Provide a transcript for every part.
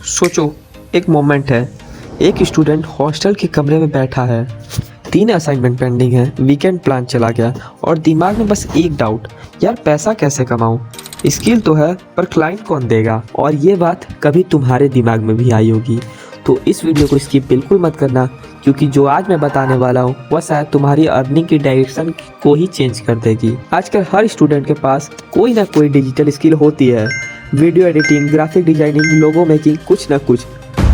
सोचो, एक मोमेंट है। एक स्टूडेंट हॉस्टल के कमरे में बैठा है, 3 असाइनमेंट पेंडिंग है, वीकेंड प्लान चला गया और दिमाग में बस एक डाउट, यार पैसा कैसे कमाऊं? स्किल तो है पर क्लाइंट कौन देगा? और ये बात कभी तुम्हारे दिमाग में भी आई होगी। तो इस वीडियो को स्किप बिल्कुल मत करना, क्योंकि जो आज मैं बताने वाला हूँ वह शायद तुम्हारी अर्निंग की डायरेक्शन को ही चेंज कर देगी। आजकल हर स्टूडेंट के पास कोई ना कोई डिजिटल स्किल होती है, वीडियो एडिटिंग, ग्राफिक डिजाइनिंग, लोगो मेकिंग, कुछ ना कुछ।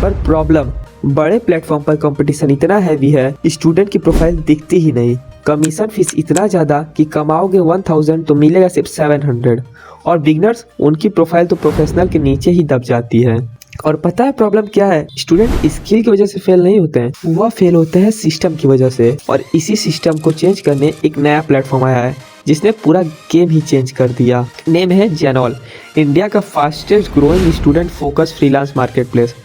पर प्रॉब्लम, बड़े प्लेटफॉर्म पर कंपटीशन इतना हैवी है, स्टूडेंट की प्रोफाइल दिखती ही नहीं। कमीशन फीस इतना ज़्यादा कि कमाओगे 1000 तो मिलेगा सिर्फ 700, और बिगनर्स, उनकी प्रोफाइल तो प्रोफेशनल के नीचे ही दब जाती है। और पता है प्रॉब्लम क्या है? स्टूडेंट स्किल की वजह से फेल नहीं होते हैं, वह फेल होते हैं सिस्टम की वजह से। और इसी सिस्टम को चेंज करने एक नया प्लेटफॉर्म आया है जिसने पूरा गेम ही चेंज कर दिया। नेम है जेनॉल, इंडिया का fastest growing student focus freelance market place.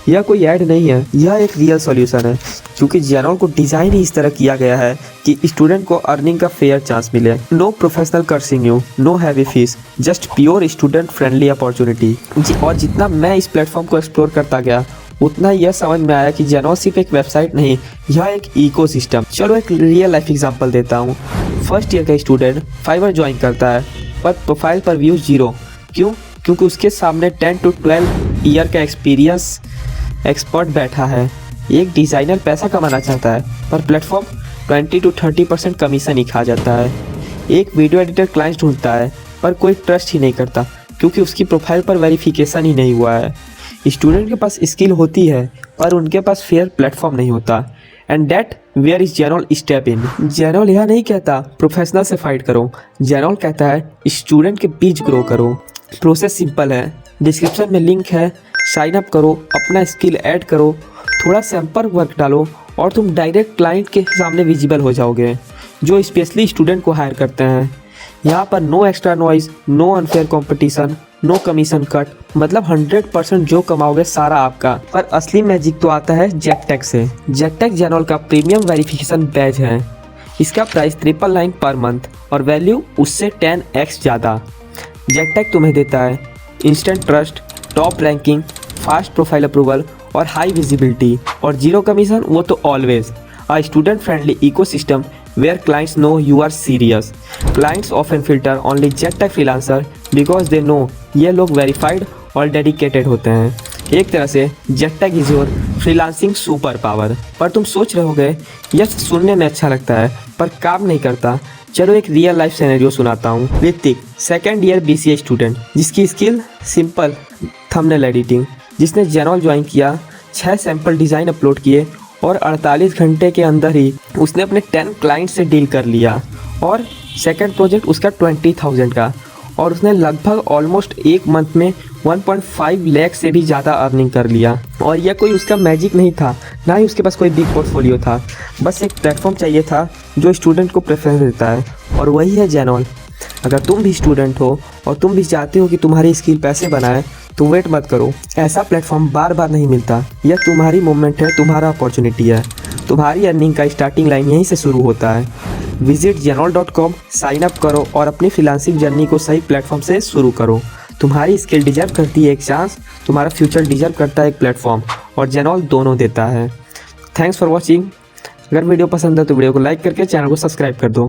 यह कोई ऐड नहीं है, यह एक रियल सॉल्यूशन है, क्योंकि जेनॉल को डिज़ाइन ही इस तरह किया गया है कि स्टूडेंट को अर्निंग का फेयर चांस मिले। No professional cursing you, no heavy fees, just pure student friendly opportunity. और जितना मैं इस प्लेटफॉर्म को एक्सप्लोर करता गया, उतना यह समझ में आया कि जेनॉल सिर्फ एक वेबसाइट नहीं, यह एक इकोसिस्टम। चलो एक रियल लाइफ एग्जांपल देता हूँ। फर्स्ट ईयर का स्टूडेंट फाइवर ज्वाइन करता है, पर प्रोफाइल पर व्यूज 0। क्यों? क्योंकि उसके सामने 10 to 12 ईयर का एक्सपीरियंस एक्सपर्ट बैठा है। एक डिज़ाइनर पैसा कमाना चाहता है, पर प्लेटफॉर्म 20 to 30% कमीशन ही खा जाता है। एक वीडियो एडिटर क्लाइंट ढूंढता है, पर कोई ट्रस्ट ही नहीं करता, क्योंकि उसकी प्रोफाइल पर वेरिफिकेशन ही नहीं हुआ है। स्टूडेंट के पास स्किल होती है, पर उनके पास फेयर प्लेटफॉर्म नहीं होता। एंड दैट वेयर इज जेनॉल स्टेप इन। जेनॉल यह नहीं कहता प्रोफेशनल से फाइट करो, जेनॉल कहता है स्टूडेंट के बीच ग्रो करो। प्रोसेस सिंपल है, डिस्क्रिप्शन में लिंक है, साइन अप करो, अपना स्किल ऐड करो, थोड़ा सैम्पल वर्क डालो और तुम डायरेक्ट क्लाइंट के सामने विजिबल हो जाओगे, जो स्पेशली स्टूडेंट को हायर करते हैं। यहाँ पर no extra noise, no unfair competition, no commission cut, मतलब 100% जो कमाओगे सारा आपका। पर असली मैजिक तो आता है जेकटेक से। जेकटेक जेनॉल का प्रीमियम वेरिफिकेशन बैच है। इसका प्राइस 999 पर मंथ और वैल्यू उससे 10x ज़्यादा। जेकटेक तुम्हें देता है instant trust, top ranking, fast profile approval और हाई विजिबिलिटी, और 0 कमीशन, वो तो always. A student friendly ecosystem where clients know you are serious. Clients often filter only JetTech freelancer because they know ये लोग वेरीफाइड और dedicated होते हैं। एक तरह से JetTech is your freelancing super power. पर तुम सोच रहे होगे यह सुनने में अच्छा लगता है पर काम नहीं करता। चलो एक रियल लाइफ सिनेरियो सुनाता हूँ। Hrithik, second year BCA student, जिसकी स्किल सिंपल थंबनेल एडिटिंग, जिसने जेनॉल ज्वाइन किया, 6 सैम्पल डिज़ाइन अपलोड किए और 48 घंटे के अंदर ही उसने अपने 10 क्लाइंट से डील कर लिया। और सेकंड प्रोजेक्ट उसका 20,000 का, और उसने लगभग ऑलमोस्ट एक मंथ में 1.5 लाख से भी ज़्यादा अर्निंग कर लिया। और यह कोई उसका मैजिक नहीं था, ना ही उसके पास कोई बिग पोर्टफोलियो था, बस एक प्लेटफॉर्म चाहिए था जो स्टूडेंट को प्रेफरेंस देता है, और वही है जेनॉल। अगर तुम भी स्टूडेंट हो और तुम भी चाहते हो कि तुम्हारी स्किल पैसे बनाए, तो वेट मत करो। ऐसा प्लेटफॉर्म बार बार नहीं मिलता। यह तुम्हारी मोमेंट है, तुम्हारा अपॉर्चुनिटी है। तुम्हारी अर्निंग का स्टार्टिंग लाइन यहीं से शुरू होता है। विजिट jenol.com, साइन अप करो और अपनी फ्रीलांसिंग जर्नी को सही प्लेटफॉर्म से शुरू करो। तुम्हारी स्किल डिजर्व करती है एक चांस, तुम्हारा फ्यूचर डिजर्व करता है एक प्लेटफॉर्म, और जेनॉल दोनों देता है। Thanks for watching. अगर वीडियो पसंद है तो वीडियो को लाइक करके चैनल को सब्सक्राइब कर दो।